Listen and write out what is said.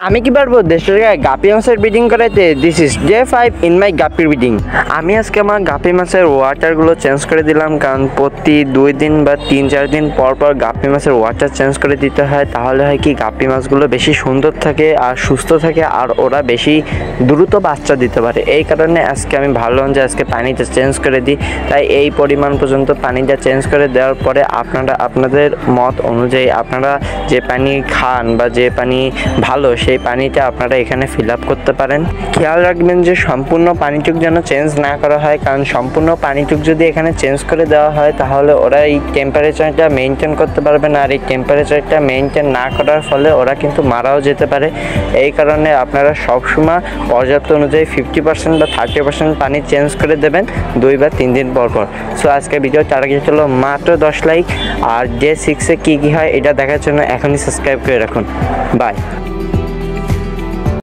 আমি কি পারবো দেশের গায়ে গাপি মাছের ব্রিডিং করাইতে? This is day 5 in my guppy breeding. আমি আজকে আমার গাপি মাছের ওয়াটারগুলো চেঞ্জ করে দিলাম, কারণ প্রতি 2 দিন বা 3-4 দিন পর পর গাপি মাছের ওয়াটার চেঞ্জ করে দিতে হয়। তাহলে হয় কি গাপি মাছগুলো বেশি সুন্দর থাকে আর সুস্থ থাকে, আর ওরা বেশি দ্রুত বাচ্চা দিতে পারে। এই কারণে আজকে আমি ভাবলাম যে আজকে পানিটা চেঞ্জ করে দিই। তাই এই পরিমাণ পর্যন্ত পানিটা চেঞ্জ করে দেওয়ার পরে আপনারা আপনাদের মত অনুযায়ী আপনারা যে পানি খান বা যে পানি ভালো সেই পানিটা আপনারা এখানে ফিল আপ করতে পারেন। খেয়াল রাখবেন যে সম্পূর্ণ পানিটুক যেন চেঞ্জ না করা হয়, কারণ সম্পূর্ণ পানিটুক যদি এখানে চেঞ্জ করে দেওয়া হয় তাহলে ওরা এই টেম্পারেচারটা মেনটেন করতে পারবে না, আর এই টেম্পারেচারটা মেনটেন না করার ফলে ওরা কিন্তু মারাও যেতে পারে। এই কারণে আপনারা সবসময় পর্যাপ্ত অনুযায়ী 50% বা 30% পানি চেঞ্জ করে দেবেন 2 বা 3 দিন পর পর। সো আজকে ভিডিও টার্গেট হলো মাত্র 10 লাইক, আর ডে 6-এ কী কী হয় এটা দেখার জন্য এখনই সাবস্ক্রাইব করে রাখুন। বাই।